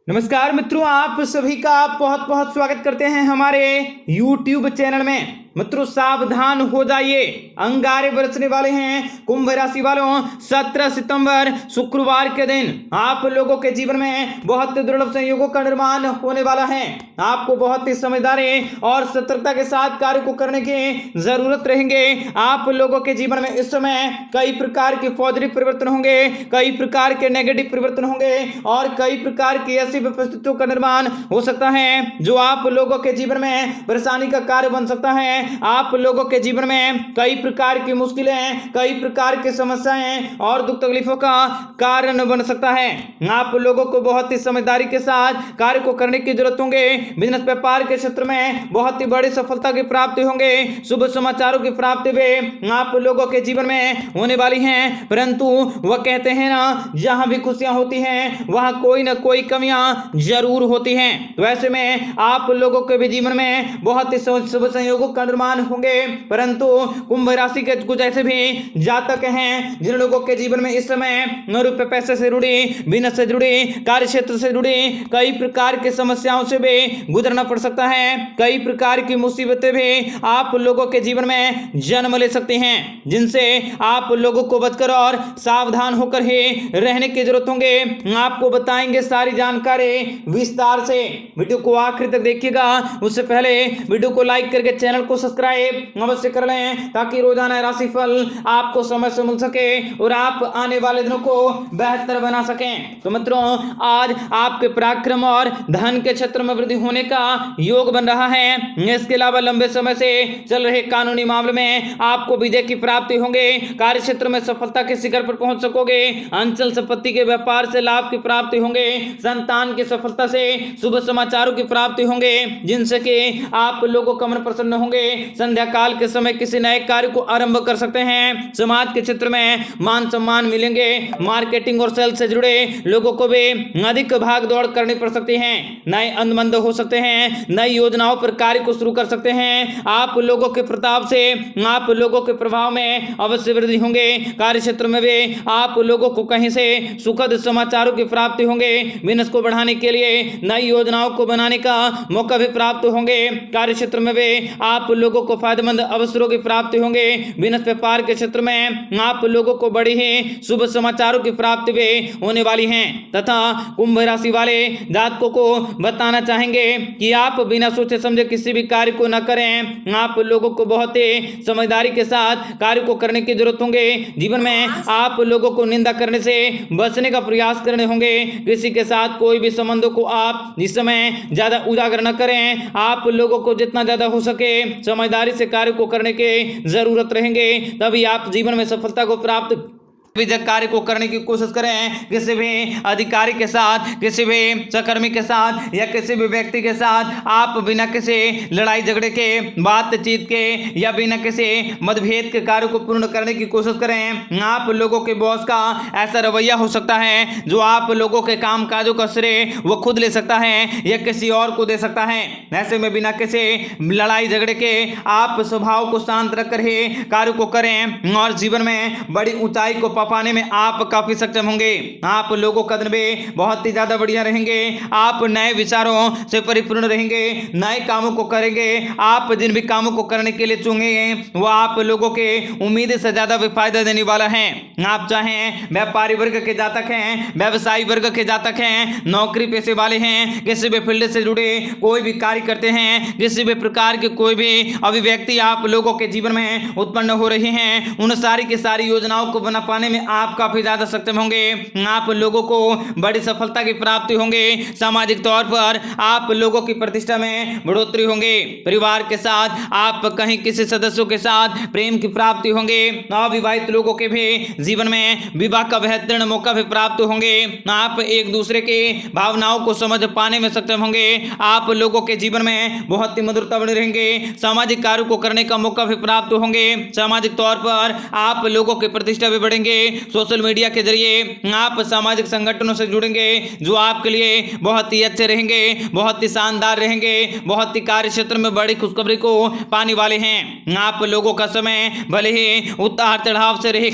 नमस्कार मित्रों, आप सभी का बहुत बहुत स्वागत करते हैं हमारे YouTube चैनल में। मित्रों सावधान हो जाइए, अंगारे बरसने वाले हैं कुंभ राशि वालों। 17 सितंबर शुक्रवार के दिन आप लोगों के जीवन में बहुत दुर्लभ संयोगों का निर्माण होने वाला है। आपको बहुत ही समझदारी और सतर्कता के साथ कार्य को करने की जरूरत रहेंगे। आप लोगों के जीवन में इस समय कई प्रकार के पॉजिटिव परिवर्तन होंगे, कई प्रकार के नेगेटिव परिवर्तन होंगे और कई प्रकार की ऐसी परिस्थितियों का निर्माण हो सकता है जो आप लोगों के जीवन में परेशानी का कार्य बन सकता है। आप लोगों के जीवन में कई प्रकार की मुश्किलें, कई प्रकार की समस्याएं और दुख तकलीफों का कारण बन सकता है। आप लोगों को बहुत ही समझदारी के साथ कार्य को करने की जरूरत होंगे। बिजनेस व्यापार के क्षेत्र में बहुत ही बड़ी सफलता की प्राप्ति होंगे। शुभ समाचारों की प्राप्ति भी आप लोगों के जीवन में होने वाली है। परंतु वह कहते हैं ना, जहां भी खुशियां होती हैं वहां कोई ना कोई कमियां जरूर होती हैं। तो ऐसे में आप लोगों के भी जीवन में बहुत ही शुभ संयोगों का निर्माण होंगे। परंतु कुंभ राशि के कुछ ऐसे भी जातक हैं जिन लोगों के जीवन में इस समय रुपए पैसे से जुड़ी, बिजनेस से जुड़ी, कार्य क्षेत्र से जुड़ी कई प्रकार की समस्याओं से भी गुजरना पड़ सकता है। कई प्रकार की मुसीबतें भी आप लोगों के जीवन में जन्म ले सकती हैं, जिनसे आप लोगों को बचकर और सावधान होकर ही रहने की जरूरत होंगे। आपको बताएंगे सारी जानकारी विस्तार से। वीडियो को आखिर तक देखिएगा। उससे पहले वीडियो को लाइक करके चैनल को सब्सक्राइब अवश्य कर लें ताकि रोजाना राशिफल आपको समय से मिल सके और आप आने वाले दिनों को बेहतर बना सकें। तो मित्रों, आज आपके पराक्रम और धन के क्षेत्र में वृद्धि होने का योग बन रहा है। इसके अलावा लंबे समय से चल रहे कानूनी मामले में आपको विजय की प्राप्ति होंगे। कार्य क्षेत्र में सफलता के शिखर पर पहुंच सकोगे। अंचल संपत्ति के व्यापार से लाभ की प्राप्ति होंगे। संतान की सफलता से शुभ समाचारों की प्राप्ति होंगे, जिनसे कि आप लोगों का मन प्रसन्न होंगे। संध्या काल के समय किसी नए कार्य को आरंभ कर सकते हैं। समाज के क्षेत्र में मान सम्मान मिलेंगे। मार्केटिंग और सेल्स से जुड़े लोगों को भी अधिक भाग दौड़ करनी पड़ सकती है। नए अनुबंध हो सकते हैं। नई योजनाओं पर कार्य को शुरू कर सकते हैं। आप लोगों के प्रताप से, आप लोगों के प्रभाव में अवश्य वृद्धि होंगे। कार्य क्षेत्र में भी आप लोगों को कहीं से सुखद समाचारों की प्राप्ति होंगे। बिजनेस को बढ़ाने के लिए नई योजनाओं को बनाने का मौका भी प्राप्त होंगे। कार्य क्षेत्र में भी आप लोगों को फायदेमंद अवसरों की प्राप्ति होंगे। बिजनेस व्यापार के क्षेत्र में आप लोगों को बड़ी ही शुभ समाचारों की प्राप्ति भी होने वाली है। तथा कुंभ राशि वाले जातकों को बताना चाहेंगे कि आप बिना सोचे समझे किसी भी कार्य को न करें। आप लोगों को बहुत ही समझदारी के साथ कार्य को करने की जरूरत होंगे। जीवन में आप लोगों को निंदा करने से बचने का प्रयास करने होंगे। किसी के साथ कोई भी संबंधों को आप इस समय ज्यादा उजागर न करें। आप लोगों को जितना ज्यादा हो सके समझदारी से कार्य को करने की जरूरत रहेंगे, तभी आप जीवन में सफलता को प्राप्त विजय कार्य को करने की कोशिश करें। किसी भी अधिकारी के साथ, किसी भी सहकर्मी के साथ या किसी भी व्यक्ति के साथ आप बिना किसी लड़ाई झगड़े के, बातचीत के या बिना किसी मतभेद के कार्य को पूर्ण करने की कोशिश करें। आप लोगों के बॉस का ऐसा रवैया हो सकता है जो आप लोगों के काम काजों का श्रेय वो खुद ले सकता है या किसी और को दे सकता है। ऐसे में बिना किसी लड़ाई झगड़े के आप स्वभाव को शांत रखकर ही कार्य को करें और जीवन में बड़ी ऊंचाई को पाने में आप काफी सक्षम होंगे। आप लोगों का दिन भी बहुत ही ज्यादा बढ़िया रहेंगे। आप नए विचारों से परिपूर्ण रहेंगे, नए कामों को करेंगे। आप जिन भी कामों को करने के लिए चुनेंगे वो आप लोगों के उम्मीद से ज्यादा भी फायदा देने वाला है। आप चाहें व्यापारी वर्ग के जातक हैं, व्यवसायी वर्ग के जातक हैं, नौकरी पेशे वाले हैं, किसी भी फील्ड से जुड़े कोई भी कार्य करते हैं, किसी भी प्रकार के कोई भी अभिव्यक्ति आप लोगों के जीवन में उत्पन्न हो रही हैं, उन सारी की सारी योजनाओं को बना पाने में आप काफी ज्यादा सक्षम होंगे। आप लोगों को बड़ी सफलता की प्राप्ति होंगे। सामाजिक तौर पर आप लोगों की प्रतिष्ठा में बढ़ोतरी होंगे। परिवार के साथ आप कहीं किसी सदस्यों के साथ प्रेम की प्राप्ति होंगे। अविवाहित लोगों के भी जीवन में विवाह का बेहतरीन मौका भी प्राप्त होंगे। आप एक दूसरे के भावनाओं को समझ पाने में सक्षम होंगे। आप लोगों के जीवन में बहुत ही मधुरता बनी रहेंगे। सामाजिक कार्य को करने का मौका भी प्राप्त होंगे। सामाजिक तौर पर आप लोगों की प्रतिष्ठा भी बढ़ेंगे। सोशल मीडिया के जरिए आप सामाजिक संगठनों से जुड़ेंगे जो आपके लिए बहुत ही अच्छे रहेंगे, बहुत ही शानदार रहेंगे, बहुत ही कार्य क्षेत्र में बड़ी खुशखबरी को पाने वाले हैं। आप लोगों का समय भले ही उतार चढ़ाव से रहे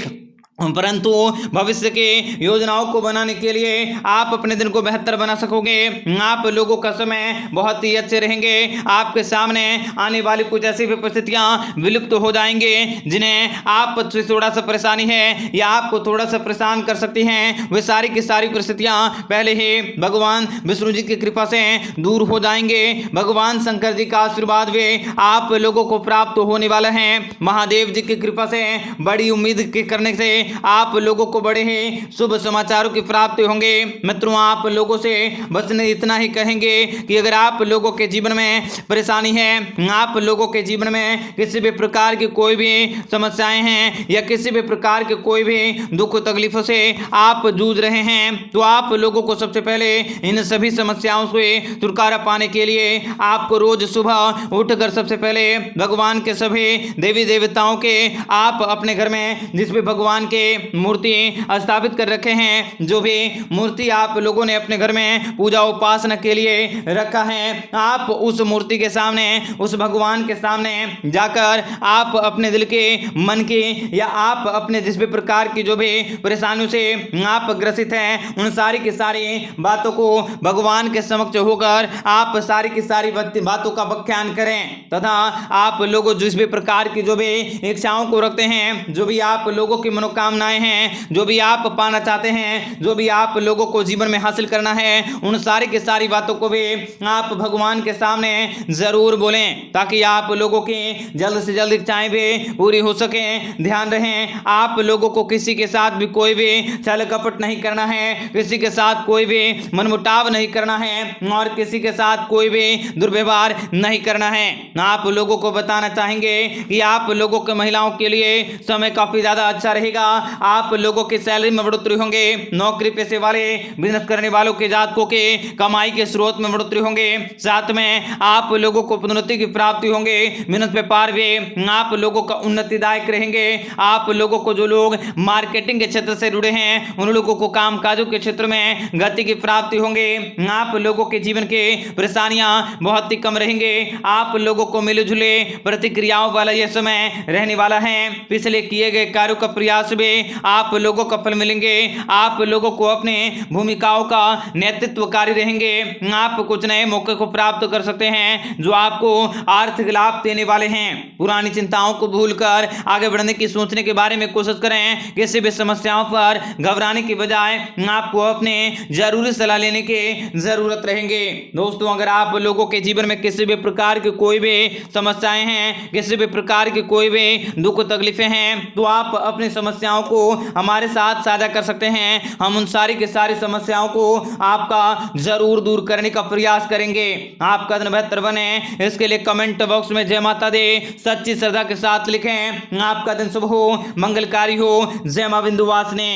परंतु भविष्य के योजनाओं को बनाने के लिए आप अपने दिन को बेहतर बना सकोगे। आप लोगों का समय बहुत ही अच्छे रहेंगे। आपके सामने आने वाली कुछ ऐसी भी परिस्थितियां विलुप्त हो जाएंगे जिन्हें आप से थोड़ा सा परेशानी है या आपको थोड़ा सा परेशान कर सकती हैं। वे सारी की सारी परिस्थितियां पहले ही भगवान विष्णु जी की कृपा से दूर हो जाएंगे। भगवान शंकर जी का आशीर्वाद वे आप लोगों को प्राप्त होने वाला है। महादेव जी की कृपा से बड़ी उम्मीद के करने से आप लोगों को बड़े ही शुभ समाचारों की प्राप्ति होंगे। मित्रों, आप लोगों से बस इतना ही कहेंगे कि अगर आप लोगों के जीवन में परेशानी है, आप लोगों के जीवन में किसी भी प्रकार की कोई भी समस्याएं हैं या किसी भी प्रकार के कोई भी दुख तकलीफों से आप जूझ रहे हैं, तो आप लोगों को सबसे पहले इन सभी समस्याओं से छुटकारा पाने के लिए आपको रोज सुबह उठकर सबसे पहले भगवान के सभी देवी देवताओं के आप अपने घर में जिस भी भगवान के मूर्ति स्थापित कर रखे हैं, जो भी मूर्ति आप लोगों ने अपने घर में पूजा उपासना के लिए रखा है, आप उस मूर्ति के सामने, उस भगवान के सामने जाकर आप अपने दिल के मन की या आप अपने जिस भी प्रकार की जो भी परेशानियों से आप ग्रसित हैं, उन सारी की सारी बातों को भगवान के समक्ष होकर आप सारी की सारी बातों का व्याख्यान करें तथा आप लोग जिस भी प्रकार की जो भी इच्छाओं को रखते हैं, जो भी आप लोगों की मनोकामनाएं हैं, जो भी आप पाना चाहते हैं, जो भी आप लोगों को जीवन में हासिल करना है, उन सारी की सारी बातों को भी आप भगवान के सामने जरूर बोलें ताकि आप लोगों की जल्द से जल्द इच्छाएं भी पूरी हो सके। ध्यान रहे, आप लोगों को किसी के साथ भी कोई भी छल कपट नहीं करना है, किसी के साथ कोई भी मनमुटाव नहीं करना है और किसी के साथ कोई भी दुर्व्यवहार नहीं करना है। आप लोगों को बताना चाहेंगे कि आप लोगों के महिलाओं के लिए समय काफी ज्यादा अच्छा रहेगा। आप लोगों की सैलरी में बढ़ोतरी होंगे। नौकरी पेशे वाले बिजनेस करने वालों के जातकों के कमाई के स्रोत में बढ़ोतरी होंगे। साथ में आप लोगों को पदोन्नति की प्राप्ति होंगे। बिजनेस व्यापार भी आप लोगों का उन्नतिदायक रहेंगे। आप लोगों को जो लोग मार्केटिंग के क्षेत्र से जुड़े हैं, उन लोगों को कामकाजों के क्षेत्र में गति की प्राप्ति होंगे। आप लोगों के जीवन के परेशानियां बहुत ही कम रहेंगे। आप लोगों को मिले-जुले प्रतिक्रियाओं वाला यह समय रहने वाला है। पिछले किए गए कार्यों का प्रयास भी आप लोगों का फल मिलेंगे। आप लोगों को अपने भूमिकाओं का नेतृत्वकारी रहेंगे। आप कुछ नए मौके को प्राप्त कर सकते हैं जो आपको आर्थिक लाभ देने वाले हैं। पुरानी चिंताओं को भूलकर आगे बढ़ने की सोचने के बारे में कोशिश करें। किसी भी समस्याओं पर घबराने की बजाय आपको अपने जरूरी सलाह लेने की जरूरत रहेंगे। दोस्तों, अगर आप लोगों के जीवन में किसी भी प्रकार की कोई भी समस्याएं हैं, किसी भी प्रकार की कोई भी दुख तकलीफें हैं, तो आप अपनी समस्याओं को हमारे साथ साझा कर सकते हैं। हम उन सारी की सारी समस्याओं को आपका जरूर दूर करने का प्रयास करेंगे। आपका दिन बेहतर बने, इसके लिए कमेंट बॉक्स में जय माता दी सच्ची श्रद्धा के साथ लिखें। आपका दिन शुभ हो, मंगलकारी हो। जय मां विंध्यवासिनी।